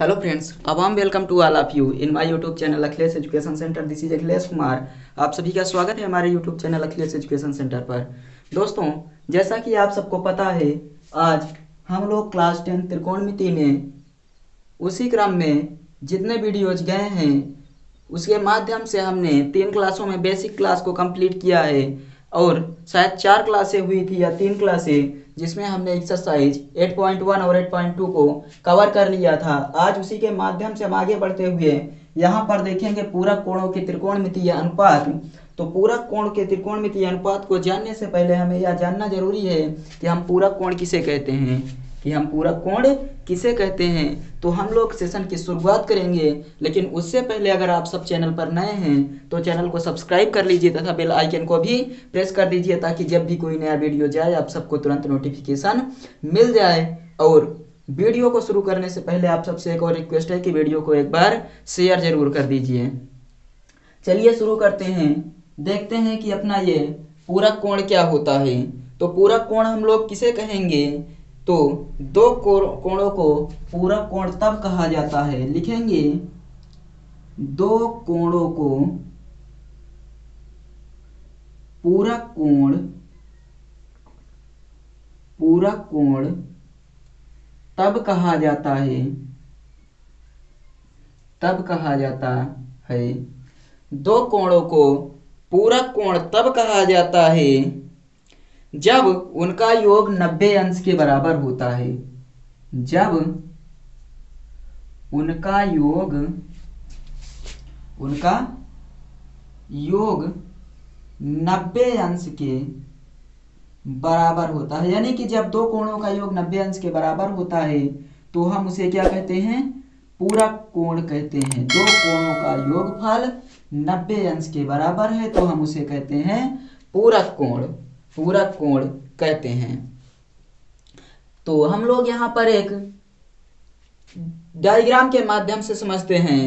Hello friends, a warm welcome to all of you in my YouTube channel Akhilesh education centre. This is Akhilesh Kumar. आप सभी का स्वागत है हमारे YouTube channel Akhilesh education centre पर। दोस्तों, जैसा कि आप सबको पता है, आज हम लोग क्लास 10 त्रिकोणमिति में उसी क्रम में जितने वीडियोज गए हैं उसके माध्यम से हमने 3 क्लासों में बेसिक क्लास को कंप्लीट किया है और शायद 4 क्लासें हुई थी या 3 क्लासें जिसमें हमने एक्सरसाइज 8.1 और 8.2 को कवर कर लिया था। आज उसी के माध्यम से हम आगे बढ़ते हुए यहाँ पर देखेंगे पूरक कोणों के त्रिकोणमितीय अनुपात। तो पूरक कोण के त्रिकोणमितीय अनुपात को जानने से पहले हमें यह जानना जरूरी है कि हम पूरक कोण किसे कहते हैं तो हम लोग सेशन की शुरुआत करेंगे, लेकिन उससे पहले अगर आप सब चैनल पर नए हैं तो चैनल को सब्सक्राइब कर लीजिए तथा बेल आइकन को भी प्रेस कर दीजिए ताकि जब भी कोई नया वीडियो जाए आप सबको तुरंत नोटिफिकेशन मिल जाए। और वीडियो को शुरू करने से पहले आप सबसे एक और रिक्वेस्ट है कि वीडियो को एक बार शेयर जरूर कर दीजिए। चलिए शुरू करते हैं, देखते हैं कि अपना ये पूरक कोण क्या होता है। तो पूरक कोण हम लोग किसे कहेंगे? तो दो कोणों को पूरक कोण तब कहा जाता है, लिखेंगे दो कोणों को पूरक कोण तब कहा जाता है दो कोणों को पूरक कोण तब कहा जाता है जब उनका योग 90 अंश के बराबर होता है। जब उनका योग 90 अंश के बराबर होता है, यानी कि जब दो कोणों का योग 90 अंश के बराबर होता है तो हम उसे क्या कहते हैं? पूरक कोण कहते हैं। दो कोणों का योगफल 90 अंश के बराबर है तो हम उसे कहते हैं पूरक कोण कहते हैं। तो हम लोग यहां पर एक डायग्राम के माध्यम से समझते हैं।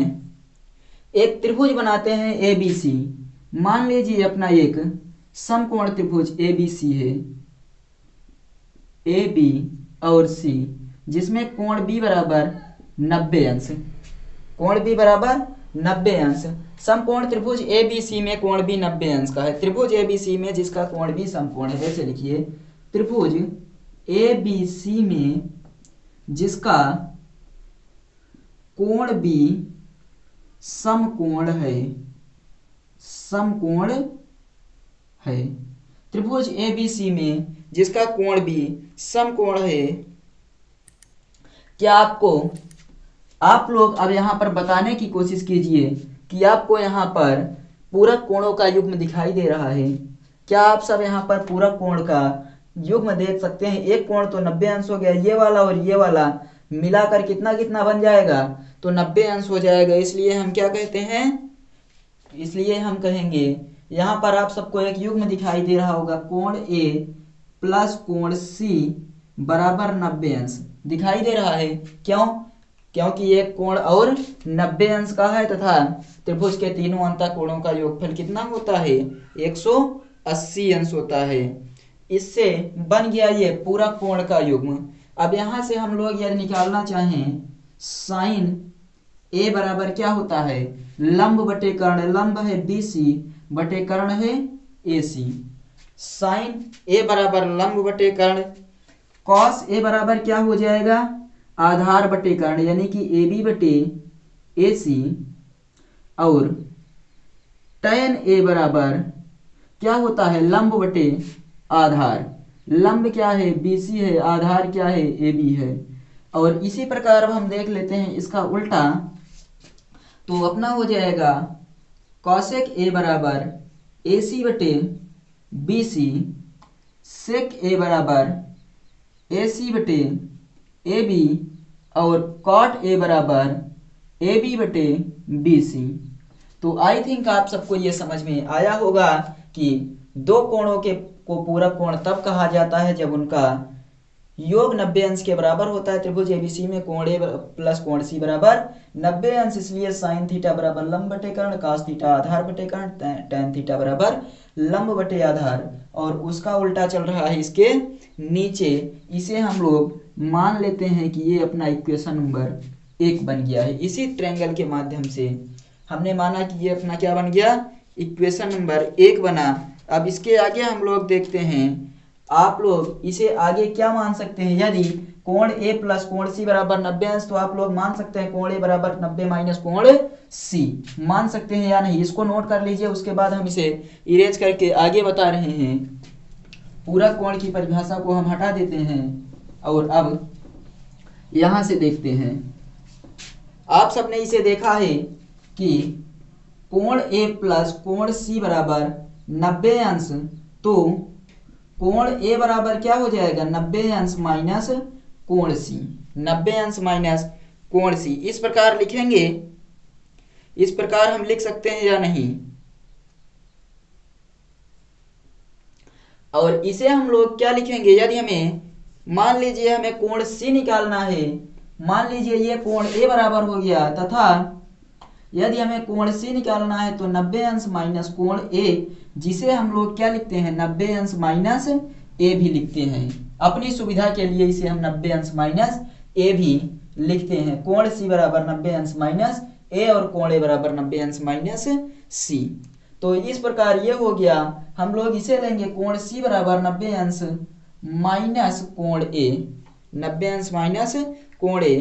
एक त्रिभुज बनाते हैं ABC। मान लीजिए अपना एक समकोण त्रिभुज ABC है, AB और C, जिसमें कोण B बराबर 90 अंश। समकोण त्रिभुज ABC में कोण भी 90 अंश का है। त्रिभुज ABC में जिसका कोण भी समकोण है, वैसे लिखिए त्रिभुज ABC में जिसका कोण भी समकोण है। त्रिभुज ABC में जिसका कोण भी समकोण है। क्या आप लोग अब यहाँ पर बताने की कोशिश कीजिए कि आपको यहाँ पर पूरक कोणों का युग्म दिखाई दे रहा है। क्या आप सब यहाँ पर पूरक कोण का युग्म देख सकते हैं? एक कोण तो 90 अंश हो गया, ये वाला और ये वाला मिलाकर कितना कितना बन जाएगा? तो 90 अंश हो जाएगा। इसलिए हम क्या कहते हैं? इसलिए हम कहेंगे, यहाँ पर आप सबको एक युग्म दिखाई दे रहा होगा, कोण A प्लस कोण C बराबर 90 अंश दिखाई दे रहा है। क्योंकि एक कोण और 90 अंश का है तथा त्रिभुज के तीनों अंतः कोणों का योगफल कितना होता है? 180 अंश होता है। इससे बन गया ये पूरक कोण का युग्म। अब यहां से हम लोग यदि निकालना चाहें, साइन A बराबर क्या होता है? लंब बटे कर्ण। लंब है BC बटे कर्ण है AC। साइन A बराबर लंब बटे कर्ण। कॉस A बराबर क्या हो जाएगा? आधार बटे कर्ण, यानी कि AB बटे AC। और tan A बराबर क्या होता है? लंब बटे आधार। लंब क्या है? BC है, आधार क्या है? AB है। और इसी प्रकार अब हम देख लेते हैं इसका उल्टा। तो अपना हो जाएगा कॉसेक A बराबर AC बटे BC। सेक A बराबर AC बटे AB। और कॉट A बराबर AB बटे BC। तो आई थिंक आप सबको ये समझ में आया होगा कि दो कोणों को पूरक कोण तब कहा जाता है जब उनका योग 90 अंश के बराबर होता है। त्रिभुज ABC में कोण A प्लस कोण C बराबर 90 अंश। इसलिए साइन थीटा बराबर लंब बटे कर्ण, कास थीटा आधार बटे कर्ण, टैन थीटा बराबर लंब बटे आधार। और उसका उल्टा चल रहा है इसके नीचे। इसे हम लोग मान लेते हैं कि ये अपना इक्वेशन नंबर 1 बन गया है। इसी ट्रायंगल के माध्यम से हमने माना कि ये अपना क्या बन गया, इक्वेशन नंबर 1 बना। अब इसके आगे हम लोग देखते हैं, आप लोग इसे आगे क्या मान सकते हैं, यदि कोण ए प्लस कोण सी बराबर 90 अंश, तो आप लोग मान सकते हैं कोण ए बराबर 90 माइनस कोण सी, मान सकते हैं या नहीं, इसको नोट कर लीजिए। उसके बाद हम इसे इरेज करके आगे बता रहे हैं। पूरा कोण की परिभाषा को हम हटा देते हैं और अब यहां से देखते हैं। आप सबने इसे देखा है कि कोण ए प्लस कोण सी बराबर 90 अंश, तो कोण ए बराबर क्या हो जाएगा, 90 अंश माइनस कोण सी, 90 अंश माइनस कोण सी। इस प्रकार लिखेंगे, इस प्रकार हम लिख सकते हैं या नहीं। और इसे हम लोग क्या लिखेंगे, यदि हमें मान लीजिए हमें कोण सी निकालना है, मान लीजिए ये कोण ए बराबर हो गया, तथा यदि हमें कोण सी निकालना है तो 90 अंश माइनस कोण ए, जिसे हम लोग क्या लिखते हैं, 90 अंश माइनस ए भी लिखते हैं। अपनी सुविधा के लिए इसे हम 90 अंश माइनस ए भी लिखते हैं। कोण सी बराबर 90 अंश माइनस ए और कोण ए बराबर 90 अंश माइनस सी। तो इस प्रकार ये हो गया। हम लोग इसे लेंगे कोण सी बराबर 90 अंश माइनस कोण ए, 90 अंश माइनस कोण ए,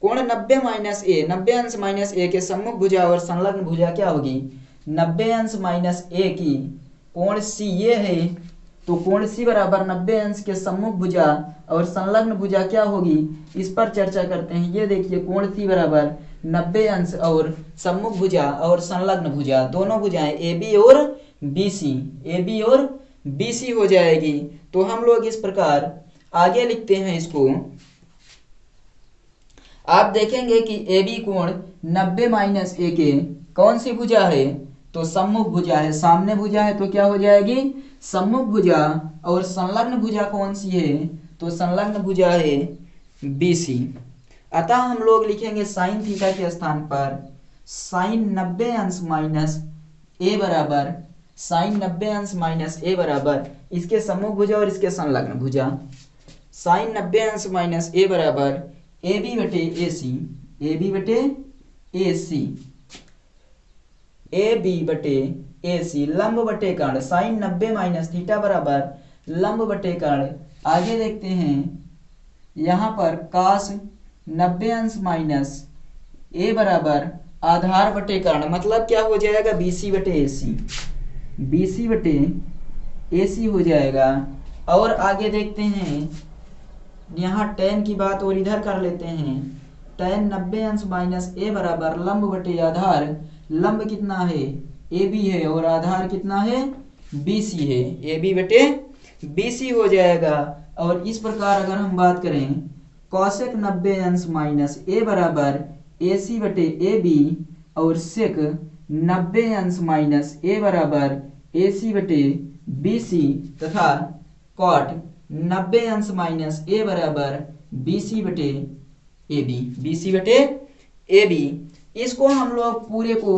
कोण 90 माइनस ए, 90 अंश माइनस ए के सम्मुख भुजा और संलग्न भुजा क्या होगी, 90 अंश माइनस ए की कोण सी ये है, तो कोण सी बराबर 90 अंश के सम्मुख भुजा और संलग्न भुजा क्या होगी, इस पर चर्चा करते हैं। ये देखिए कोण सी बराबर 90 अंश और सम्मुख भुजा और संलग्न भुजा, दोनों भुजाएं ए बी और बी सी, ए बी और बी सी हो जाएगी। तो हम लोग इस प्रकार आगे लिखते हैं इसको। आप देखेंगे कि ए बी कोण 90 माइनस ए के कौन सी भुजा है, तो सम्मुख भुजा है, सामने भुजा है तो क्या हो जाएगी, सम्मुख भुजा, और संलग्न भुजा कौन सी है, तो संलग्न भुजा है बी सी। अतः हम लोग लिखेंगे साइन थीटा के स्थान पर साइन 90 अंश माइनस ए बराबर, साइन 90 अंश माइनस ए बराबर इसके सम्मुख भुजा और इसके संलग्न भुजा, साइन 90 अंश माइनस ए बराबर ए बी बटे ए सी, ए बी बटे ए सी, ए बी बटे ए सी, लंब बटे कर्ण, साइन 90 माइनस थीटा बराबर लंब बटे कर्ण। आगे देखते हैं, यहां पर cos 90 अंश माइनस ए बराबर आधार बटे कर्ण, मतलब क्या हो जाएगा, बी सी बटे ए सी, बी सी बटे ए सी हो जाएगा। और आगे देखते हैं, यहाँ tan की बात और इधर कर लेते हैं, tan 90 अंश माइनस ए बराबर लंब बटे आधार, लंब कितना है, ए बी है, और आधार कितना है, बी सी है, ए बी बटे बी सी हो जाएगा। और इस प्रकार अगर हम बात करें, कौशिक 90 अंश माइनस ए बराबर ए सी बटे ए बी, और सेक 90 अंश माइनस ए बराबर ए सी बटे बी सी, तथा कॉट 90 अंश माइनस ए बराबर बी सी बटे ए बी, बी सी बटे ए बी। इसको हम लोग पूरे को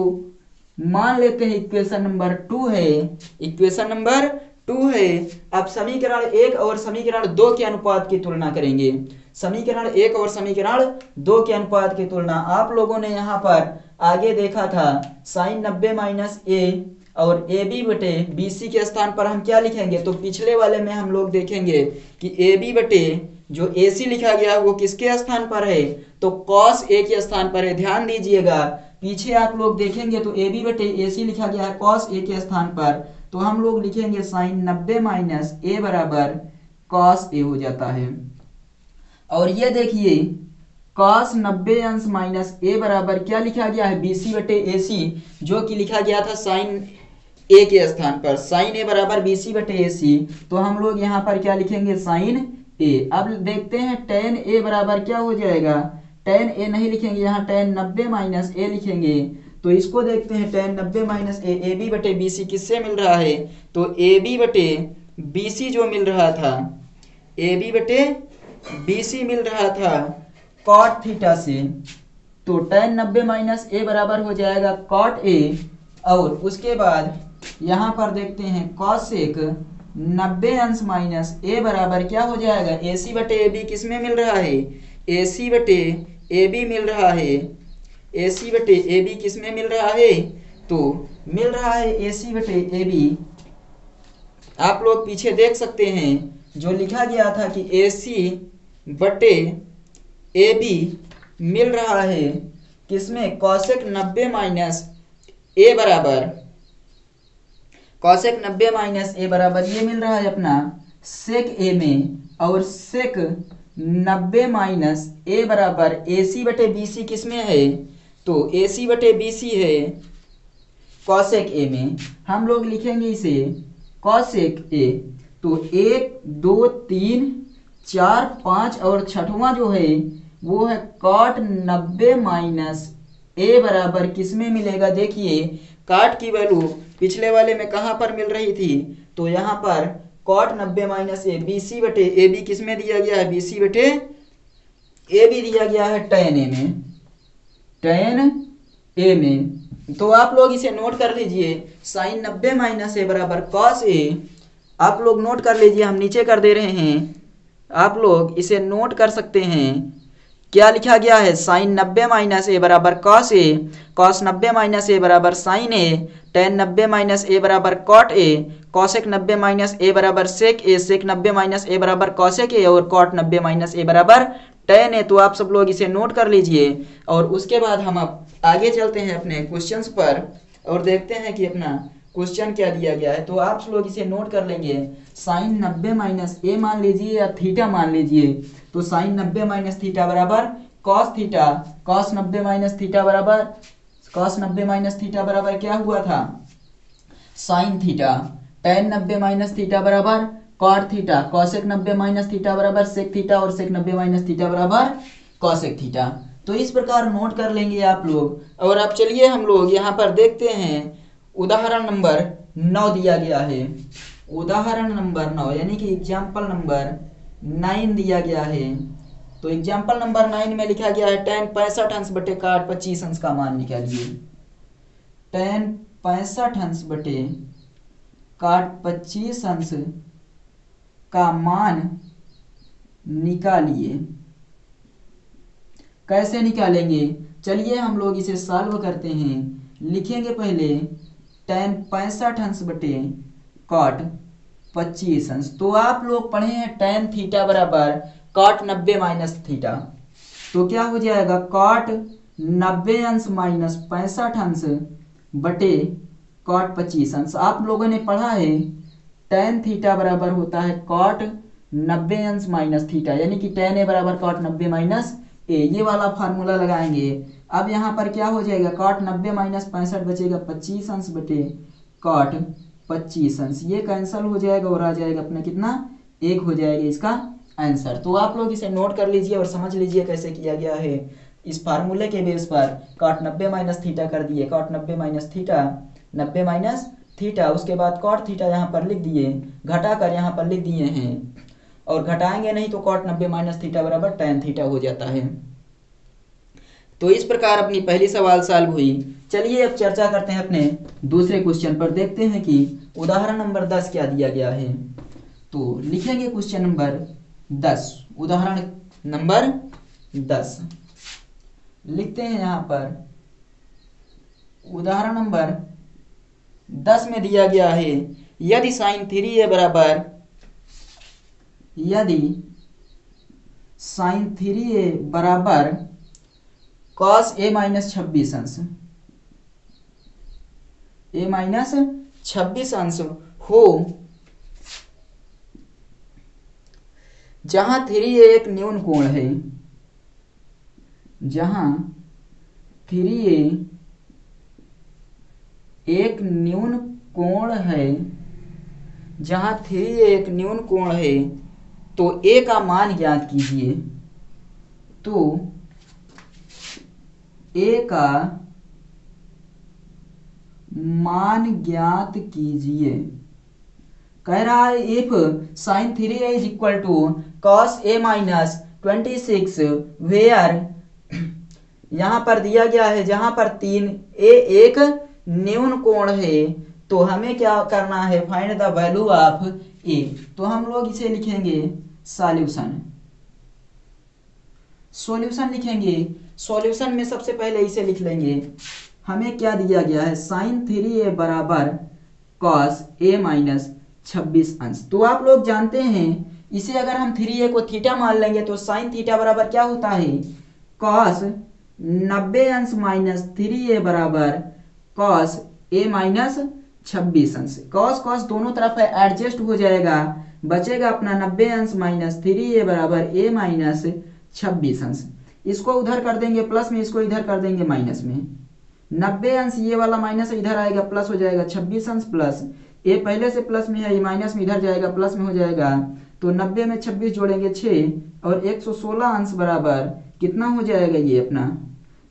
मान लेते हैं इक्वेशन नंबर 2 है, इक्वेशन नंबर 2 है। अब समीकरण 1 और समीकरण 2 के अनुपात की तुलना करेंगे। समीकरण 1 और समीकरण 2 के अनुपात की तुलना, आप लोगों ने यहाँ पर आगे देखा था साइन 90 माइनस ए और ए बी बटे बी सी के स्थान पर हम क्या लिखेंगे, तो पिछले वाले में हम लोग देखेंगे कि ए बी बटे जो ए सी लिखा गया वो किसके स्थान पर है, तो कॉस ए के स्थान पर है। ध्यान दीजिएगा, पीछे आप लोग देखेंगे तो ए बी बटे ए सी लिखा गया है कॉस ए के स्थान पर, तो हम लोग लिखेंगे साइन 90 माइनस ए बराबर कॉस ए हो जाता है। और ये देखिए कॉस 90 अंश माइनस ए बराबर क्या लिखा गया है, बी सी बटे ए सी, जो कि लिखा गया था साइन ए के स्थान पर, साइन ए बराबर बी सी बटे ए सी, तो हम लोग यहाँ पर क्या लिखेंगे, साइन ए। अब देखते हैं tan ए बराबर क्या हो जाएगा, tan ए नहीं लिखेंगे, यहाँ tan 90 माइनस ए लिखेंगे। तो इसको देखते हैं, tan 90 माइनस ए बी बटे बी सी किससे मिल रहा है, तो ए बी बटे बी सी जो मिल रहा था, ए बी बटे बी सी मिल रहा था कॉट थीटा से, तो tan 90 माइनस ए बराबर हो जाएगा कॉट ए। और उसके बाद यहाँ पर देखते हैं कॉसेक 90 अंश माइनस ए बराबर क्या हो जाएगा, ए सी बटे ए बी किस में मिल रहा है, ए सी बटे ए बी मिल रहा है, ए सी बटे ए बी किस में मिल रहा है, तो मिल रहा है ए सी बटे ए बी। आप लोग पीछे देख सकते हैं जो लिखा गया था कि ए सी बटे ए बी मिल रहा है किसमें, कॉसेक 90 माइनस ए बराबर, कॉसेक 90 माइनस ए बराबर ये मिल रहा है अपना सेक ए में, और सेक 90 माइनस ए बराबर ए सी बटे बी सी किस में है, तो ए सी बटे बी सी है कॉसेक ए में। हम लोग लिखेंगे इसे कॉसेक ए। तो 1 2 3 4 5 और छठवां जो है वो है कॉट 90 माइनस ए बराबर किस में मिलेगा, देखिए काट की वैल्यू पिछले वाले में कहाँ पर मिल रही थी, तो यहाँ पर cot 90 minus A B C बटे ए बी किस में दिया गया है, बी सी बटे ए बी दिया गया है tan ए में, tan ए में। तो आप लोग इसे नोट कर लीजिए, साइन 90 माइनस ए बराबर कॉस ए। आप लोग नोट कर लीजिए, हम नीचे कर दे रहे हैं, आप लोग इसे नोट कर सकते हैं। क्या लिखा गया है, साइन 90 माइनस ए बराबर कॉस ए, कॉस 90 माइनस ए बराबर साइन ए, टेन 90 माइनस ए बराबर कॉट ए, कॉसेक 90 माइनस ए बराबर सेक ए, सेक 90 माइनस ए बराबर कॉसेक ए, और कॉट 90 माइनस ए बराबर टेन ए। तो आप सब लोग इसे नोट कर लीजिए, और उसके बाद हम अब आगे चलते हैं अपने क्वेश्चंस पर और देखते हैं कि अपना क्वेश्चन क्या दिया गया है। तो आप सब लोग इसे नोट कर लेंगे, साइन 90 माइनस ए मान लीजिए या थीटा मान लीजिए। तो साइन 90 माइनस थीटा बराबर cos theta, cos 90 minus theta बराबर, कॉस 90 माइनस थीटा बराबर क्या हुआ था, sine theta, tan 90 minus theta बराबर cot theta, cosec 90 minus theta बराबर सेक थीटा, और सेक 90 माइनस थीटा बराबर कॉसेक थीटा। तो इस प्रकार नोट कर लेंगे आप लोग। और अब चलिए हम लोग यहाँ पर देखते हैं, उदाहरण नंबर 9 दिया गया है, उदाहरण नंबर 9 यानी कि एग्जाम्पल नंबर 9 दिया गया है। तो एग्जाम्पल नंबर 9 में लिखा गया है tan 65 अंश बटे काट 25 अंश का मान निकालिए, tan 65 अंश बटे काट 25 अंश का मान निकालिए। कैसे निकालेंगे, चलिए हम लोग इसे सॉल्व करते हैं। लिखेंगे पहले tan 65 अंश बटे कॉट 25 अंश। तो आप लोग पढ़े हैं tan थीटा बराबर कॉट 90 माइनस थीटा, तो क्या हो जाएगा कॉट 90 अंश माइनस 65 अंश बटे कॉट 25 अंश। आप लोगों ने पढ़ा है tan थीटा बराबर होता है कॉट 90 अंश माइनस थीटा, यानी कि tan ए बराबर कॉट 90 माइनस ए, ये वाला फार्मूला लगाएंगे। अब यहाँ पर क्या हो जाएगा, कॉट 90 माइनस 65 बचेगा 25 अंश बटे कॉट 25 अंश, ये कैंसिल हो जाएगा और आ जाएगा अपना कितना, 1 हो जाएगा इसका आंसर। तो आप लोग इसे नोट कर लीजिए और समझ लीजिए कैसे किया गया है। इस फार्मूले के बेस पर कॉट 90 माइनस थीटा कर दिए, cot 90 minus theta, 90 minus theta, उसके बाद कॉट थीटा यहाँ पर लिख दिए, घटा कर यहाँ पर लिख दिए हैं, और घटाएंगे नहीं तो कॉट 90 माइनस थीटा बराबर tan थीटा हो जाता है। तो इस प्रकार अपनी पहली सवाल सॉल्व हुई। चलिए अब चर्चा करते हैं अपने दूसरे क्वेश्चन पर, देखते हैं कि उदाहरण नंबर 10 क्या दिया गया है। तो लिखेंगे क्वेश्चन नंबर 10, उदाहरण नंबर 10 लिखते हैं यहाँ पर। उदाहरण नंबर 10 में दिया गया है, यदि साइन 3a बराबर, यदि साइन 3a बराबर कॉस a माइनस 26 अंश, a माइनस 26 अंश हो, जहां 3a एक न्यून कोण है, जहां 3a एक न्यून कोण है, जहां 3a एक न्यून कोण है, तो a का मान ज्ञात कीजिए। तो a का मान ज्ञात कीजिए। कह रहा है if sine 3a is equal to cos a minus 26 where, यहां पर दिया गया है जहां पर 3a एक न्यून कोण है, तो हमें क्या करना है, find the value of a। तो हम लोग इसे लिखेंगे सॉल्यूशन, सॉल्यूशन लिखेंगे। सॉल्यूशन में सबसे पहले इसे लिख लेंगे। हमें क्या दिया गया है, साइन 3a बराबर कॉस a माइनस 26 अंश। तो आप लोग जानते हैं इसे अगर हम 3a को थीटा मान लेंगे तो साइन थीटा बराबर क्या होता है, कॉस 90 अंश माइनस 3a बराबर कॉस a माइनस 26 अंश। कॉस कॉस दोनों तरफ है, एडजस्ट हो जाएगा, बचेगा अपना 90 अंश माइनस 3a बराबर a माइनस 26 अंश। इसको उधर कर देंगे प्लस में, इसको इधर कर देंगे माइनस में। 90 अंश ये वाला माइनस इधर आएगा, प्लस हो जाएगा 26 अंश प्लस ए पहले से प्लस में है, ये माइनस में इधर जाएगा, प्लस में हो जाएगा। तो 90 में 26 जोड़ेंगे 6 और 116 अंश बराबर कितना हो जाएगा ये अपना,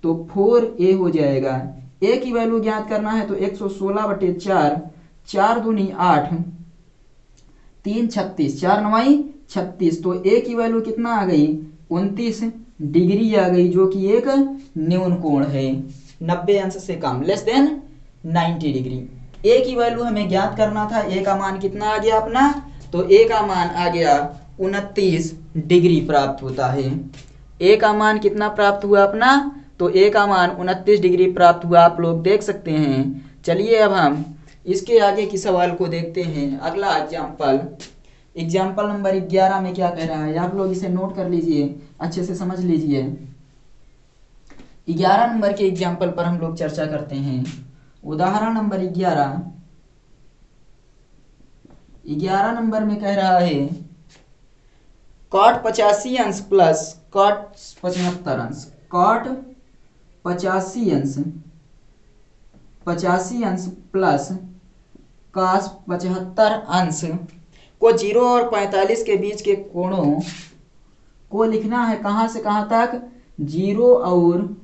तो 4a हो जाएगा। a की वैल्यू ज्ञात करना है तो 116/4, 4 दूनी 8, 3 36, 4 9 36। तो a की वैल्यू कितना आ गई, 29 डिग्री आ गई, जो कि एक न्यून कोण है 90 अंश से कम, लेस देन 90 डिग्री। a की वैल्यू हमें ज्ञात करना था, a का मान कितना आ गया अपना, तो a का मान आ गया 29 डिग्री प्राप्त होता है। a का मान कितना प्राप्त हुआ अपना, तो a का मान 29 डिग्री प्राप्त हुआ, आप लोग देख सकते हैं। चलिए अब हम इसके आगे की सवाल को देखते हैं। अगला एग्जाम्पल नंबर 11 में क्या कह रहा है, आप लोग इसे नोट कर लीजिए, अच्छे से समझ लीजिए। 11 नंबर के एग्जाम्पल पर हम लोग चर्चा करते हैं। उदाहरण नंबर 11 नंबर में कह रहा है कॉट 85 अंश प्लस कॉट 75 अंश। कॉट 85 अंश प्लस कॉस 75 अंश को 0 और 45 के बीच के कोणों को लिखना है। कहाँ से कहाँ तक, 0 और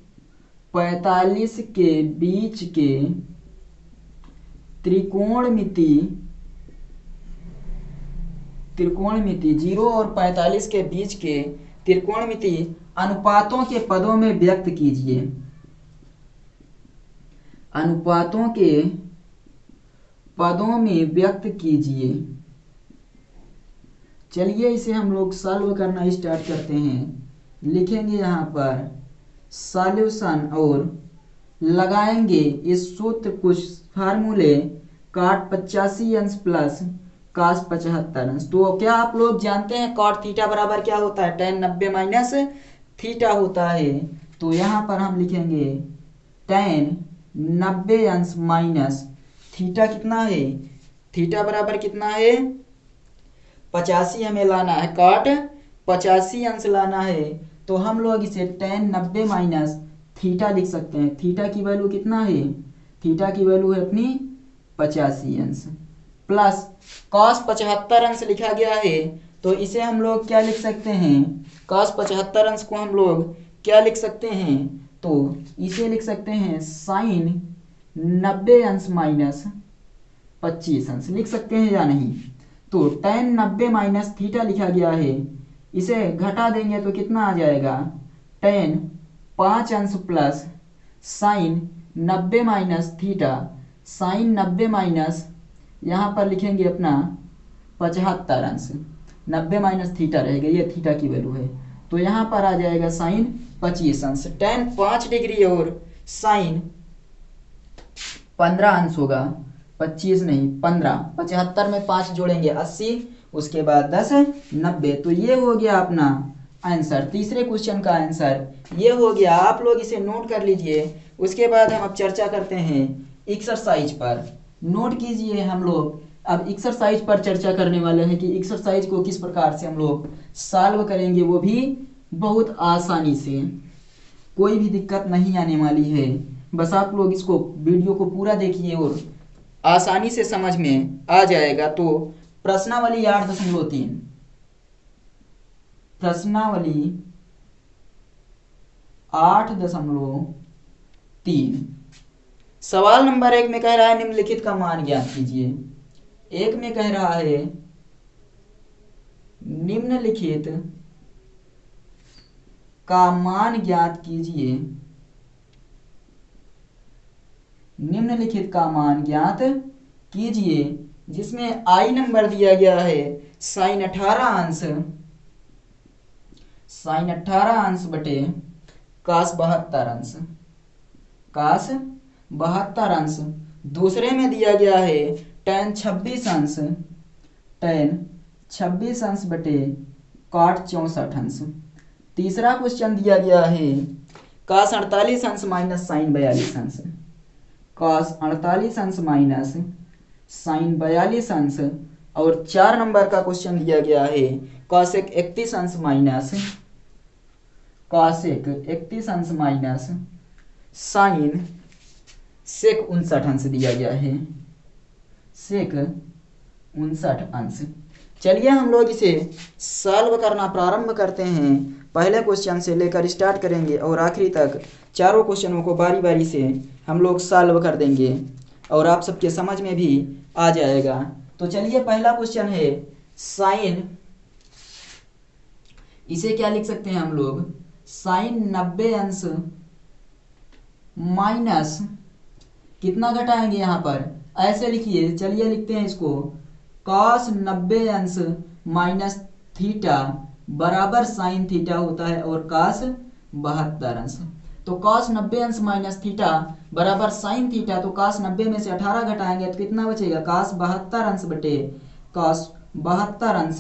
45 के बीच के त्रिकोणमिति 0 और 45 के बीच के त्रिकोणमिति अनुपातों के पदों में व्यक्त कीजिए। अनुपातों के पदों में व्यक्त कीजिए। चलिए इसे हम लोग सॉल्व करना स्टार्ट करते हैं। लिखेंगे यहाँ पर सॉल्यूशन और लगाएंगे इस सूत्र कुछ फार्मूले, कॉट 85 अंश प्लस कॉस 75 अंश। तो क्या आप लोग जानते हैं कॉट थीटा बराबर क्या होता है, tan 90 माइनस थीटा होता है। तो यहाँ पर हम लिखेंगे tan 90 अंश माइनस थीटा कितना है, थीटा बराबर कितना है 85 हमें लाना है, कॉट 85 अंश लाना है। तो हम लोग इसे tan 90 माइनस थीटा लिख सकते हैं। थीटा की वैल्यू कितना है, थीटा की वैल्यू है अपनी 85 अंश प्लस कॉस 75 अंश लिखा गया है। तो इसे हम लोग क्या लिख सकते हैं, कॉस 75 अंश को हम लोग क्या लिख सकते हैं, तो इसे लिख सकते हैं साइन 90 अंश माइनस 25 अंश लिख सकते हैं या नहीं। तो tan 90 माइनस थीटा लिखा गया है, इसे घटा देंगे तो कितना आ जाएगा, tan 5 अंश plus sine 90 minus theta, sine 90 minus यहाँ पर लिखेंगे अपना 75 अंश, 90 माइनस थीटा रहेगा, ये थीटा की वैल्यू है। तो यहाँ पर आ जाएगा साइन 25 अंश, tan 5 डिग्री और साइन 15 अंश होगा, 25 नहीं 15, 75 में 5 जोड़ेंगे 80, उसके बाद 10 90। तो ये हो गया अपना आंसर, तीसरे क्वेश्चन का आंसर ये हो गया। आप लोग इसे नोट कर लीजिए। उसके बाद हम अब चर्चा करते हैं एक्सरसाइज पर। नोट कीजिए, हम लोग अब एक्सरसाइज पर चर्चा करने वाले हैं कि एक्सरसाइज को किस प्रकार से हम लोग सॉल्व करेंगे, वो भी बहुत आसानी से, कोई भी दिक्कत नहीं आने वाली है। बस आप लोग इसको वीडियो को पूरा देखिए और आसानी से समझ में आ जाएगा। तो प्रश्नावली 8.3, प्रश्नावली 8.3 सवाल नंबर 1 में कह रहा है निम्नलिखित का मान ज्ञात कीजिए। 1 में कह रहा है निम्नलिखित का मान ज्ञात कीजिए, निम्नलिखित का मान ज्ञात कीजिए, जिसमें आई नंबर दिया गया है साइन 18 अंश साइन 18 अंश बटे कास 72 अंश, कास 72 अंश। दूसरे में दिया गया है tan 26 अंश, tan 26 अंश बटे cot 64 अंश। तीसरा क्वेश्चन दिया गया है cos 48 अंश माइनस साइन 42 अंश, cos 48 अंश माइनस साइन 42 अंश। और 4 नंबर का क्वेश्चन दिया गया है cosec 31 अंश माइनस cosec 31 अंश माइनस साइन sec 59 अंश दिया गया है, sec 59 अंश। चलिए हम लोग इसे सॉल्व करना प्रारंभ करते हैं। पहले क्वेश्चन से लेकर स्टार्ट करेंगे और आखिरी तक चारों क्वेश्चनों को बारी बारी से हम लोग सॉल्व कर देंगे और आप सबके समझ में भी आ जाएगा। तो चलिए पहला क्वेश्चन है साइन, इसे क्या लिख सकते हैं हम लोग, साइन 90 अंश माइनस कितना घटाएंगे यहाँ पर, ऐसे लिखिए। चलिए लिखते हैं इसको, cos 90 अंश माइनस थीटा बराबर साइन थीटा होता है और cos 72 अंश। तो cos 90 अंश माइनस थीटा बराबर साइन थीटा, तो cos 90 में से 18 घटाएंगे तो कितना बचेगा, cos 72 अंश बटे cos 72 अंश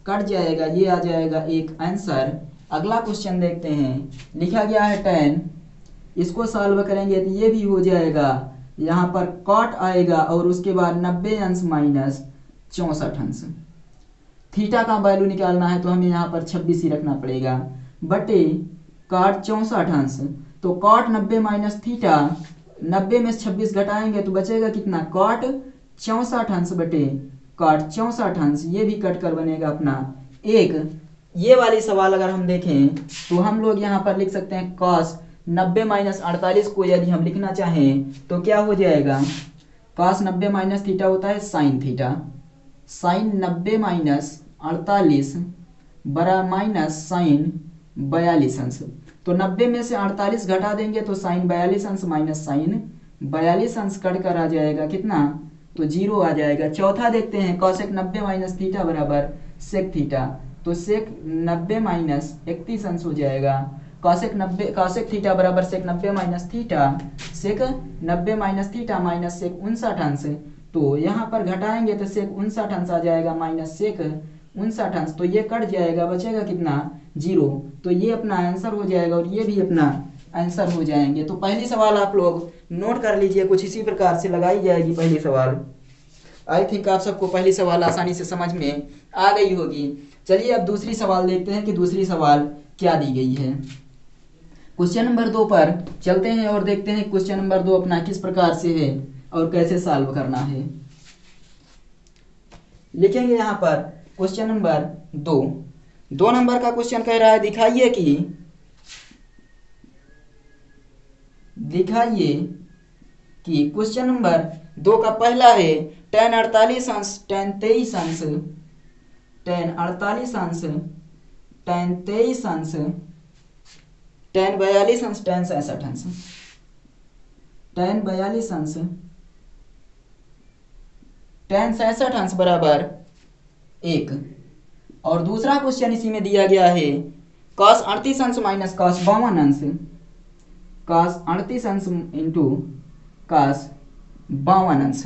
कट जाएगा, ये आ जाएगा एक आंसर। अगला क्वेश्चन देखते हैं, लिखा गया है tan, इसको सॉल्व करेंगे तो ये भी हो जाएगा, यहाँ पर cot आएगा और उसके बाद 90 अंश माइनस 64 अंश। थीटा का वैल्यू निकालना है तो हमें यहाँ पर 26 ही रखना पड़ेगा बटे cot 64 अंश। तो cot 90 माइनस थीटा, 90 में से 26 घटाएंगे तो बचेगा कितना, cot 64 अंश बटे cot 64 अंश। ये भी कट कर बनेगा अपना एक। ये वाली सवाल अगर हम देखें तो हम लोग यहाँ पर लिख सकते हैं cos 90 माइनस 48 को यदि हम लिखना चाहें तो क्या हो जाएगा, cos 90 माइनस थीटा होता है साइन थीटा, साइन 90 माइनस 48 बड़ा माइनस साइन 42 अंश। तो 90 में से 48 घटा देंगे तो साइन 42 अंश माइनस साइन 42 अंश कट कर आ जाएगा कितना, तो 0 आ जाएगा। चौथा देखते हैं, cosec 90 माइनस थीटा बराबर सेक थीटा, तो सेक 90 माइनस 31 अंश हो जाएगा। cosec थीटा बराबर सेक 90 माइनस थीटा, सेक 90 माइनस थीटा माइनस सेक 59 अंश। तो यहाँ पर घटाएंगे तो सेक 59 अंश आ जाएगा माइनस सेक 59 अंश, तो ये कट जाएगा, बचेगा कितना, 0। तो ये अपना आंसर हो जाएगा और ये भी अपना आंसर हो जाएंगे। तो पहली सवाल आप लोग नोट कर लीजिए, कुछ इसी प्रकार से लगाई जाएगी पहली सवाल। आई थिंक आप सबको पहली सवाल आसानी से समझ में आ गई होगी। चलिए अब दूसरी सवाल देखते हैं कि दूसरी सवाल क्या दी गई है। क्वेश्चन नंबर 2 पर चलते हैं और देखते हैं क्वेश्चन नंबर 2 अपना किस प्रकार से है और कैसे सॉल्व करना है। लिखेंगे यहाँ पर क्वेश्चन नंबर 2 नंबर का क्वेश्चन कह रहा है, दिखाइए कि क्वेश्चन नंबर 2 का पहला है tan 48 अंश tan 23 अंश, tan 48 अंश tan 23 अंश tan 42 अंश tan 66 अंश, tan 42 अंश tan 66 अंश बराबर 1। और दूसरा क्वेश्चन इसी में दिया गया है, cos 38 अंश माइनस cos 52 अंश, cos 38 अंश इंटू cos 52 अंश,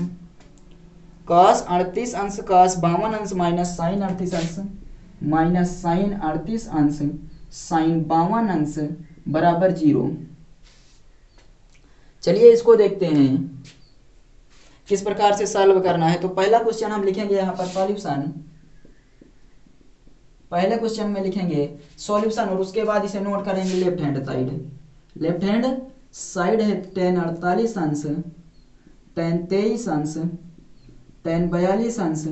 cos 38 अंश cos 52 अंश माइनस साइन 38 अंश माइनस साइन 38 अंश साइन 52 अंश बराबर 0। चलिए इसको देखते हैं किस प्रकार से सॉल्व करना है। तो पहला क्वेश्चन हम लिखेंगे यहाँ पर सॉल्यूशन, पहले क्वेश्चन में लिखेंगे सॉल्यूशन और उसके बाद इसे नोट करेंगे left hand side. Left hand side है tan 48 अंश tan 23 अंश tan 42 अंश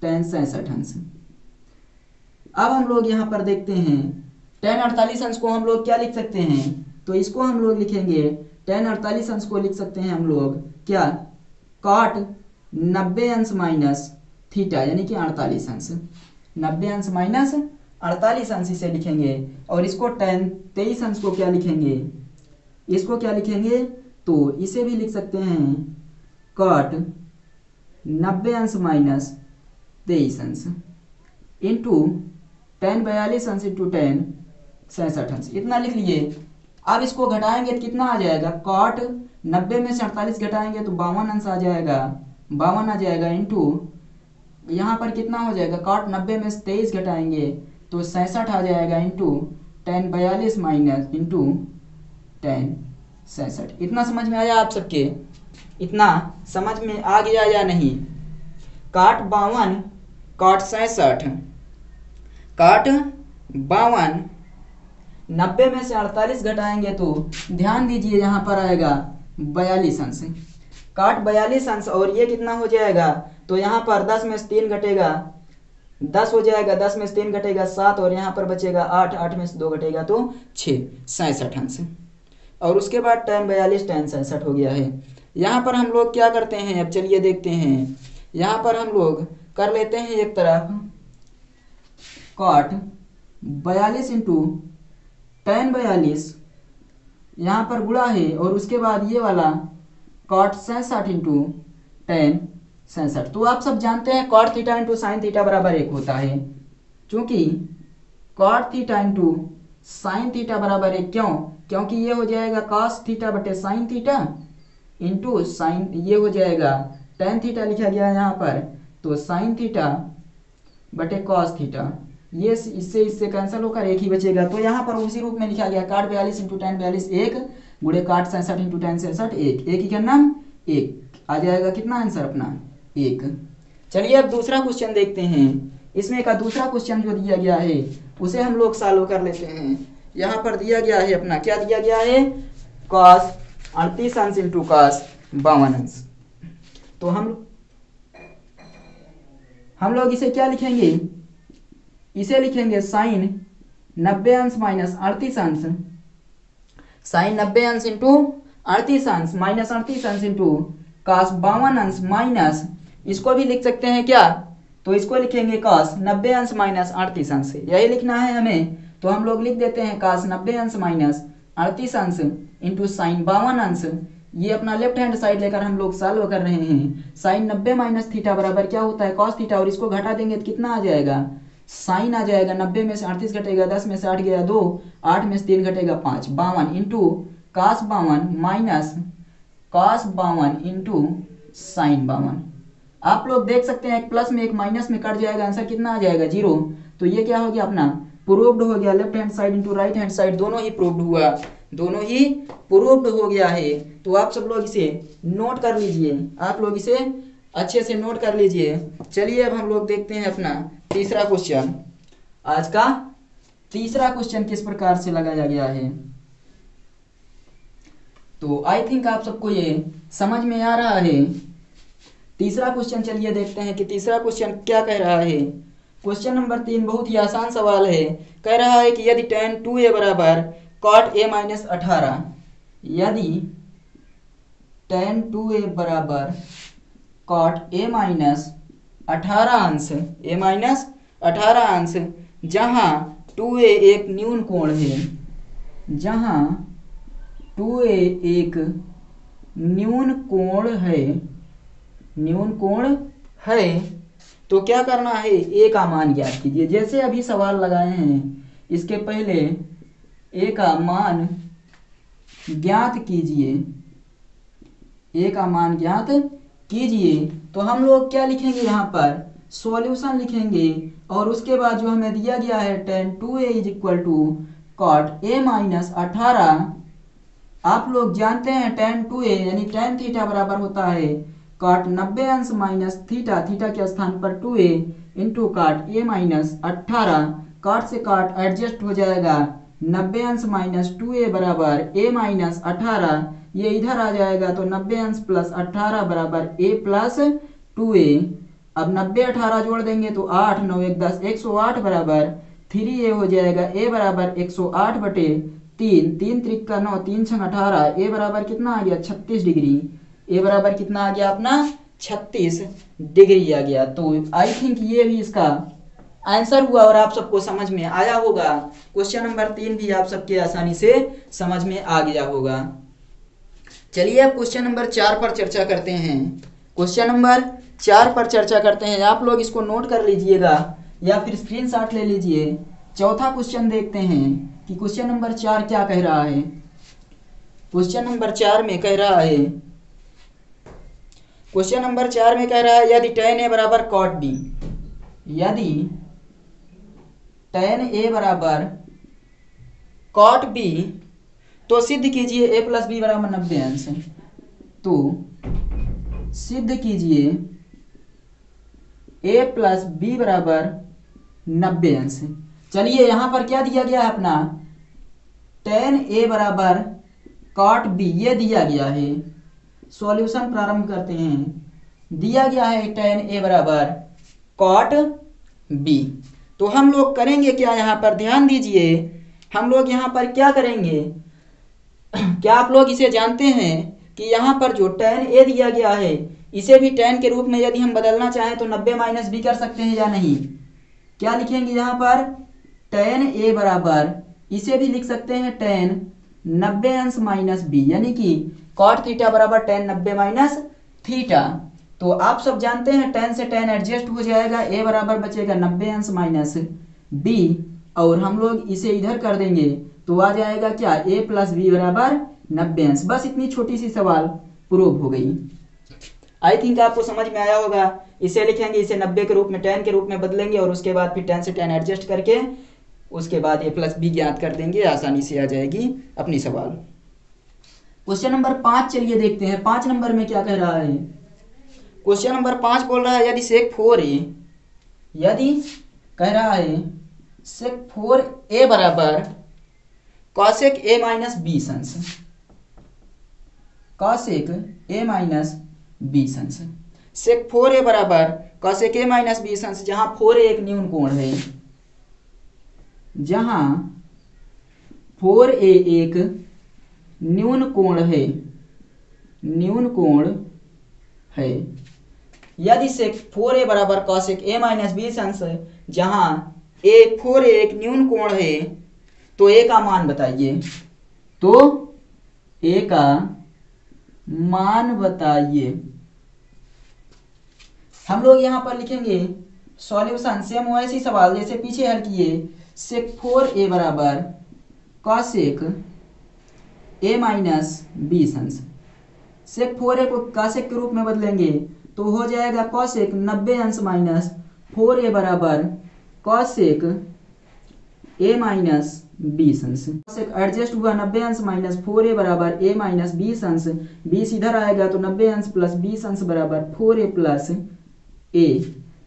tan 66 अंश। अब हम लोग यहाँ पर देखते हैं tan 48 अंश को हम लोग क्या लिख सकते हैं, तो इसको हम लोग लिखेंगे tan 48 अंश को लिख सकते हैं हम लोग क्या, cot 90 अंश माइनस थीटा यानी कि 48 अंश, 90 अंश माइनस 48 अंश इसे लिखेंगे। और इसको tan 23 अंश को क्या लिखेंगे, इसको क्या लिखेंगे, तो इसे भी लिख सकते हैं cot 90 अंश माइनस 23 अंश इंटू 1042 अंश इंटू 10 67 अंश, इतना लिख लिए। अब इसको घटाएंगे तो कितना आ जाएगा, कॉट 90 में से 48 घटाएंगे तो 52 अंश आ जाएगा, 52 आ जाएगा, इंटू यहाँ पर कितना हो जाएगा, कॉट 90 में से 23 घटाएंगे तो 67 आ जाएगा, इंटू 1042 माइनस इंटू 10 67। इतना समझ में आया आप सबके? इतना समझ में आ गया या नहीं? काट 52 काट 67 काट 52 90 में से 48 घटाएंगे तो ध्यान दीजिए यहाँ पर आएगा 42 अंश, काट 42 अंश, और ये कितना हो जाएगा, तो यहाँ पर 10 में से 3 घटेगा 10 हो जाएगा, 10 में से 3 घटेगा 7, और यहाँ पर बचेगा 8, 8 में से 2 घटेगा तो 6, 67 अंश। और उसके बाद 1042 10 67 हो गया है। यहाँ पर हम लोग क्या करते हैं, अब चलिए देखते हैं। यहाँ पर हम लोग कर लेते हैं एक तरफ कॉट 42 इंटू 1042, यहाँ पर गुणा है, और उसके बाद ये वाला कॉट 67 इंटू 10 67। तो आप सब जानते हैं cot theta into sine theta बराबर 1 होता है, क्योंकि cot theta into sine theta बराबर 1, क्यों? क्योंकि ये हो जाएगा कॉस थीटा बटे साइन थीटा इंटू साइन, ये हो जाएगा टेन थीटा लिखा गया है यहाँ पर, तो साइन थीटा बटे कॉस थीटा, ये इससे कैंसिल होकर 1 ही बचेगा। तो यहाँ पर उसी रूप में लिखा गया, काट 42 इंटू 1042 1 गुणे काट 67 इंटू 10 67 1, एक ही करना 1 आ जाएगा, कितना आंसर अपना 1। चलिए अब दूसरा क्वेश्चन देखते हैं। इसमें का दूसरा क्वेश्चन जो दिया गया है उसे हम लोग सॉल्व कर लेते हैं। यहाँ पर दिया गया है अपना, क्या दिया गया है, कॉस 38 अंश इंटू कॉस 52 अंश। तो हम लोग इसे क्या लिखेंगे, इसे लिखेंगे साइन 90 अंश माइनस 38 अंश, साइन 90 अंश इंटू 38 अंश माइनस 38 अंश इंटू कॉस 52 अंश माइनस, इसको भी लिख सकते हैं क्या, तो इसको लिखेंगे कॉस 90 अंश माइनस 38 अंश, यही लिखना है हमें। तो हम लोग लिख देते हैं कॉस 90 अंश माइनस 38 अंश इंटू साइन 52 अंश। ये अपना लेफ्ट हैंड साइड लेकर हम लोग सॉल्व कर रहे हैं। साइन 90 माइनस थीटा बराबर क्या होता है, कॉस थीटा, और इसको घटा देंगे तो कितना आ जाएगा, साइन आ जाएगा, 90 में से 38 घटेगा, 10 में से 8 गया 2, 8 में से 3 घटेगा 5, 52 into cos 52 minus cos 52 into sine 52। आप लोग देख सकते हैं एक प्लस में एक माइनस में कट जाएगा, आंसर कितना आ जाएगा 0। तो ये क्या हो गया अपना प्रूव्ड हो गया, left hand side into right hand side दोनों ही प्रूव्ड हुआ, दोनों ही प्रूव्ड हो गया है। तो आप सब लोग इसे नोट कर लीजिए, आप लोग इसे अच्छे से नोट कर लीजिए। चलिए अब हम लोग देखते हैं अपना तीसरा क्वेश्चन। आज का तीसरा क्वेश्चन किस प्रकार से लगाया गया है, तो आई थिंक आप सबको ये समझ में आ रहा है। तीसरा क्वेश्चन चलिए देखते हैं कि तीसरा क्वेश्चन क्या कह रहा है। क्वेश्चन नंबर 3 बहुत ही आसान सवाल है। कह रहा है कि यदि tan 2a बराबर cot a माइनस 18, यदि tan 2a बराबर cot a माइनस 18 अंश, a माइनस 18 अंश, जहाँ 2a एक न्यून कोण है, जहाँ 2a एक न्यून कोण है, न्यून कोण है, तो क्या करना है, a का मान ज्ञात कीजिए। जैसे अभी सवाल लगाए हैं, इसके पहले a का मान ज्ञात कीजिए, a का मान ज्ञात कीजिए। तो हम लोग क्या लिखेंगे, यहाँ पर सॉल्यूशन लिखेंगे, और उसके बाद जो हमें दिया गया है tan 2a is equal to cot a minus 18। आप लोग जानते हैं tan 2a यानी tan थीटा बराबर होता है कॉट 90 अंश माइनस थीटा, थीटा के स्थान पर 2a into cot a minus 18। Cot से कॉट एडजस्ट हो जाएगा, 90 अंश माइनस 2a बराबर a माइनस 18, ये इधर आ जाएगा तो 90 अंश प्लस 18 बराबर a प्लस 2a। अब 90 18 जोड़ देंगे तो 8 9 1 10, 108 बराबर 3a हो जाएगा, a बराबर 108 बटे 3, 3 त्रिक का 9, 3 छंग 18, a बराबर कितना आ गया 36 डिग्री, a बराबर कितना आ गया अपना 36 डिग्री आ गया। तो आई थिंक ये भी इसका आंसर हुआ और आप सबको समझ में आया होगा। क्वेश्चन नंबर 3 भी आप सबके आसानी से समझ में आ गया होगा। चलिए अब क्वेश्चन नंबर 4 पर चर्चा करते हैं। क्वेश्चन नंबर 4 पर चर्चा करते हैं, आप लोग इसको नोट कर लीजिएगा। या फिर स्क्रीनशॉट ले लीजिए। चौथा क्वेश्चन देखते हैं कि क्वेश्चन नंबर 4 क्या कह रहा है। क्वेश्चन नंबर 4 में कह रहा है, क्वेश्चन नंबर 4 में कह रहा है यदि tan a बराबर cot b, यदि tan a बराबर cot b तो सिद्ध कीजिए a प्लस बी बराबर 90 अंश। तो सिद्ध कीजिए a प्लस बी बराबर 90 अंश। चलिए यहां पर क्या दिया गया है अपना, tan a बराबर cot b ये दिया गया है। सॉल्यूशन प्रारंभ करते हैं। दिया गया है tan a बराबर cot b। तो हम लोग करेंगे क्या, यहाँ पर ध्यान दीजिए, हम लोग यहाँ पर क्या करेंगे, क्या आप लोग इसे जानते हैं कि यहाँ पर जो tan a दिया गया है इसे भी tan के रूप में यदि हम बदलना चाहें तो 90 माइनस बी कर सकते हैं या नहीं। क्या लिखेंगे यहाँ पर, tan a बराबर इसे भी लिख सकते हैं tan 90 अंश माइनस बी, यानी कि cot थीटा बराबर tan 90 माइनस थीटा। तो आप सब जानते हैं tan से tan एडजस्ट हो जाएगा, a बराबर बचेगा 90 अंश माइनस बी, और हम लोग इसे इधर कर देंगे तो आ जाएगा क्या, a प्लस बी बराबर 90 अंश। बस इतनी छोटी सी सवाल प्रूव हो गई। आई थिंक आपको समझ में आया होगा। इसे लिखेंगे, इसे 90 के रूप में tan के रूप में बदलेंगे और उसके बाद फिर tan से tan एडजस्ट करके उसके बाद a प्लस बी ज्ञात कर देंगे, आसानी से आ जाएगी अपनी सवाल। क्वेश्चन नंबर 5 चलिए देखते हैं 5 नंबर में क्या कह रहा है। क्वेश्चन नंबर 5 बोल रहा है यदि sec 4a, यदि कह रहा है sec 4a बराबर cosec a माइनस बी अंश, cosec a माइनस बी अंश। sec 4a बराबर cosec a माइनस बी अंश, जहां 4a एक न्यून कोण है, जहां 4a एक न्यून कोण है, न्यून कोण है। यदि sec 4a बराबर cosec a माइनस बी अंश, जहां 4a एक न्यून कोण है, तो a का मान बताइए। तो a का मान बताइए। हम लोग यहां पर लिखेंगे सॉल्यूशन, सेम वैसी सवाल जैसे पीछे हल किए। sec 4a बराबर cosec a माइनस बी अंश, sec 4a को cosec के रूप में बदलेंगे तो हो जाएगा cosec 90 अंश माइनस 4a बराबर cosec a माइनस 20 अंश। cosec एडजस्ट हुआ 90 अंश माइनस 4a बराबर a माइनस 20 अंश, 20 इधर आएगा तो 90 अंश प्लस 20 अंश बराबर 4a प्लस a।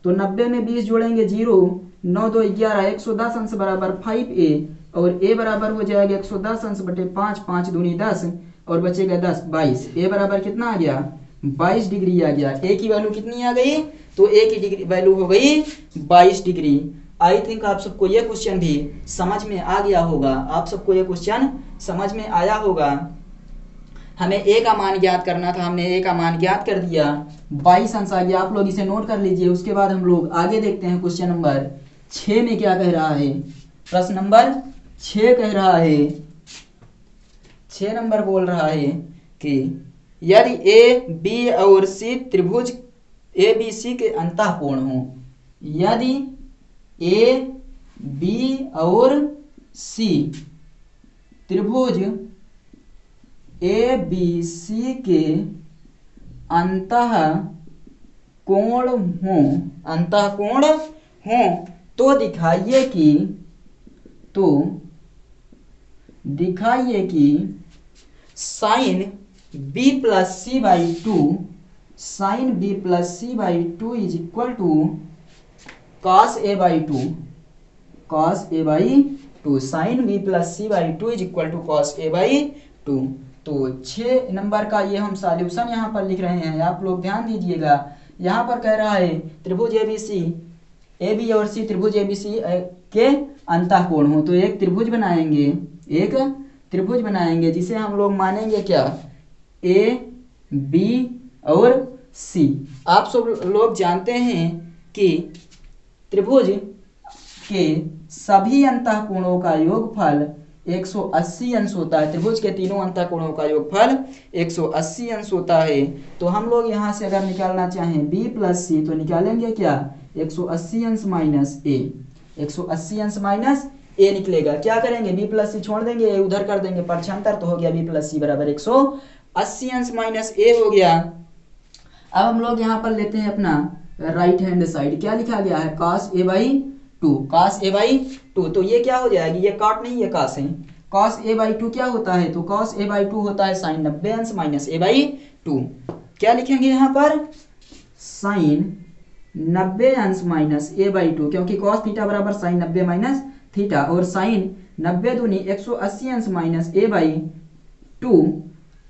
तो 90 में 20 जोड़ेंगे 0, 9 2 11, 110 अंश बराबर 5a, और a बराबर हो जाएगा 110 अंश बटे 5, 5 दूनी 10 और बचेगा 10, 22। a बराबर कितना आ गया, 22 डिग्री आ गया। a की वैल्यू कितनी आ गई, तो a की डिग्री वैल्यू हो गई 22 डिग्री। आई थिंक आप सबको यह क्वेश्चन भी समझ में आ गया होगा, आप सबको यह क्वेश्चन समझ में आया होगा। हमें a का मान ज्ञात करना था, हमने a का मान ज्ञात कर दिया, 22 अंश आ गया। आप लोग इसे नोट कर लीजिए। उसके बाद हम लोग आगे देखते हैं क्वेश्चन नंबर 6 में क्या कह रहा है। प्रश्न नंबर 6 कह रहा है, 6 नंबर बोल रहा है कि यदि a b और c त्रिभुज a b c के अंतःकोण हो, यदि a b और c त्रिभुज a b c के अंतः कोण हो तो दिखाइए कि sine b plus C by two, sine b plus C by two is equal to cos a by two, cos a by two, sine b plus C by two is equal to cos a by two. तो 6 number का ये हम solution यहाँ पर लिख रहे हैं, आप लोग ध्यान दीजिएगा। यहाँ पर कह रहा है त्रिभुज ABC, ए बी और सी त्रिभुज ABC के अंतःकोण हो, तो एक त्रिभुज बनाएंगे, एक त्रिभुज बनाएंगे जिसे हम लोग मानेंगे क्या, A B और C। आप सब लोग जानते हैं कि त्रिभुज के सभी अंतःकोणों का योगफल 180 अंश होता है। त्रिभुज के तीनों अंतःकोणों का योगफल 180 अंश होता है। तो हम लोग यहाँ से अगर निकालना चाहें b प्लस सी तो निकालेंगे क्या, 180 अंश माइनस ए, 180 अंश माइनस ए निकलेगा। क्या करेंगे, बी प्लस सी छोड़ देंगे, ए उधर कर देंगे, पक्षांतर तो हो गया बी प्लस सी बराबर 180 अंश माइनस ए हो गया। अब हम लोग यहाँ पर लेते हैं अपना राइट हैंड साइड, क्या लिखा गया है, cos a by 2, cos a by 2, तो ये क्या हो जाएगी, ये कॉट नहीं है cos है, cos a बाई 2 क्या होता है, तो cos a बाई 2 होता है साइन 90 अंश माइनस a बाई 2। क्या लिखेंगे यहाँ पर, साइन 90 अंश माइनस a बाई 2, क्योंकि cos थीटा बराबर साइन 90 माइनस थीटा, और साइन 90 दूनी 180 अंश minus a by 2।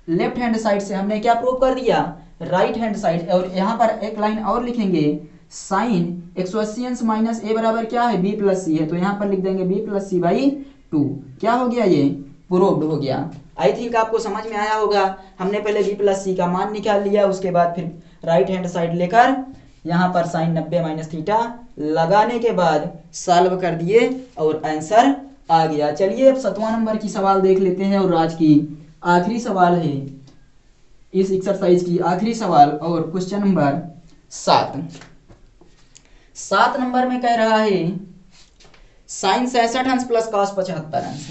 Left hand side से हमने क्या प्रूव कर दिया, राइट हैंड साइड, और यहाँ पर एक लाइन और लिखेंगे, साइन 180 अंश माइनस ए बराबर क्या है, बी प्लस सी है, तो यहाँ पर लिख देंगे बी प्लस सी बाई 2। क्या हो गया, ये प्रूव्ड हो गया। आई थिंक आपको समझ में आया होगा। हमने पहले बी प्लस सी का मान निकाल लिया, उसके बाद फिर राइट हैंड साइड लेकर यहाँ पर साइन 90 माइनस थीटा लगाने के बाद सॉल्व कर दिए और आंसर आ गया। चलिए अब 7वां नंबर की सवाल देख लेते हैं, और आज की आखिरी सवाल है इस एक्सरसाइज की, आखिरी सवाल और क्वेश्चन नंबर 7 नंबर में कह रहा है साइन 66 अंश प्लस कॉस 75 अंश,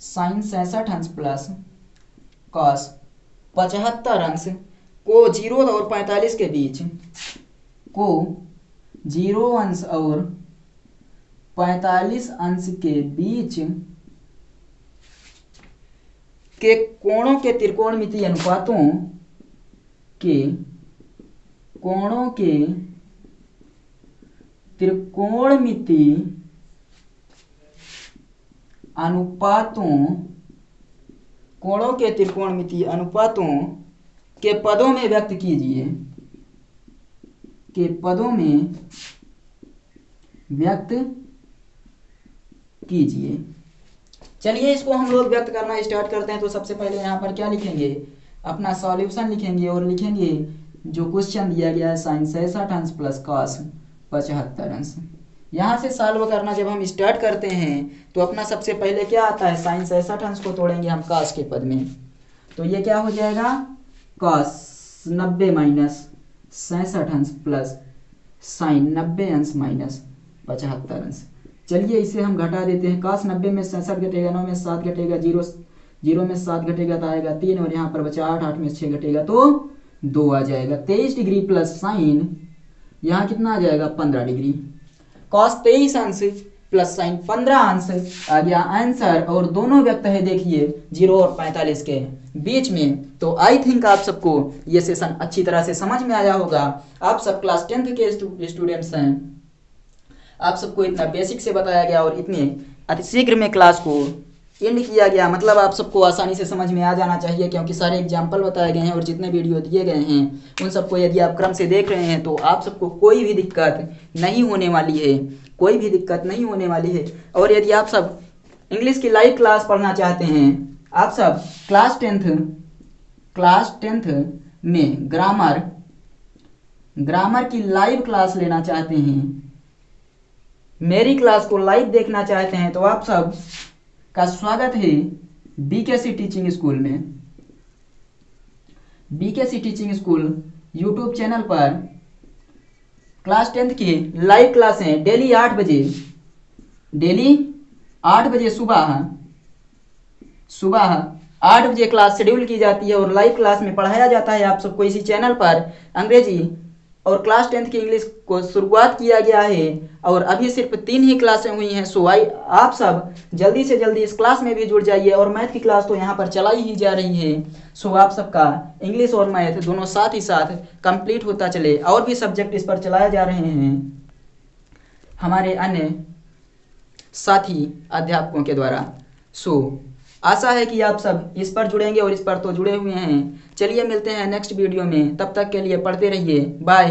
साइन 66 अंश प्लस कॉस 75 अंश को 0 और 45 के बीच, को 0 अंश और 45 अंश के बीच के कोणों के त्रिकोणमितीय अनुपातों के, कोणों के त्रिकोणमितीय अनुपातों, कोणों के त्रिकोणमितीय अनुपातों के पदों में व्यक्त कीजिए, के पदों में व्यक्त कीजिए। चलिए इसको हम लोग व्यक्त करना स्टार्ट करते हैं। तो सबसे पहले यहाँ पर क्या लिखेंगे, अपना सॉल्यूशन लिखेंगे, और लिखेंगे जो क्वेश्चन दिया गया है साइन 66 अंश प्लस कॉस 75 अंश। यहाँ से सॉल्व करना जब हम स्टार्ट करते हैं तो अपना सबसे पहले क्या आता है, साइन 66 अंश को तोड़ेंगे हम कॉस के पद में, तो ये क्या हो जाएगा, कॉस 90 माइनस 66 अंश प्लस साइन 90 अंश माइनस 75 अंश। चलिए इसे हम घटा देते हैं, cos 90 में 66 घटेगा, 9 में 7 घटेगा, 0 में 7 घटेगा तो आएगा 3, और यहाँ पर बचा 8, 8 में 6 घटेगा तो 2 आ जाएगा। 23 डिग्री प्लस साइन यहाँ कितना आ जाएगा, 15 डिग्री, cos 23 अंश प्लस साइन 15 अंश आ गया आंसर। और दोनों व्यक्त है देखिए 0 और 45 के बीच में। तो आई थिंक आप सबको ये सेशन अच्छी तरह से समझ में आया होगा। आप सब क्लास 10th के स्टूडेंट्स हैं, आप सबको इतना बेसिक से बताया गया और इतने अतिशीघ्र में क्लास को एंड किया गया, मतलब आप सबको आसानी से समझ में आ जाना चाहिए, क्योंकि सारे एग्जाम्पल बताए गए हैं और जितने वीडियो दिए गए हैं उन सबको यदि आप क्रम से देख रहे हैं तो आप सबको कोई भी दिक्कत नहीं होने वाली है, कोई भी दिक्कत नहीं होने वाली है। और यदि आप सब इंग्लिश की लाइव क्लास पढ़ना चाहते हैं, आप सब क्लास 10th में ग्रामर की लाइव क्लास लेना चाहते हैं, मेरी क्लास को लाइव देखना चाहते हैं, तो आप सब का स्वागत है बीकेसी टीचिंग स्कूल में। BKC teaching school YouTube channel पर क्लास 10th की लाइव क्लासें डेली 8 बजे सुबह 8 बजे क्लास शेड्यूल की जाती है, और लाइव क्लास में पढ़ाया जाता है आप सबको इसी चैनल पर अंग्रेजी और क्लास 10th की इंग्लिश को शुरुआत किया गया है, और अभी सिर्फ 3 ही क्लासें हुई हैं। सो आप सब जल्दी से जल्दी इस क्लास में भी जुड़ जाइए, और मैथ की क्लास तो यहाँ पर चलाई ही जा रही है। सो आप सबका इंग्लिश और मैथ दोनों साथ ही साथ कंप्लीट होता चले, और भी सब्जेक्ट इस पर चलाए जा रहे हैं हमारे अन्य साथी अध्यापकों के द्वारा। सो आशा है कि आप सब इस पर जुड़ेंगे, और इस पर तो जुड़े हुए हैं। चलिए मिलते हैं नेक्स्ट वीडियो में, तब तक के लिए पढ़ते रहिए, बाय।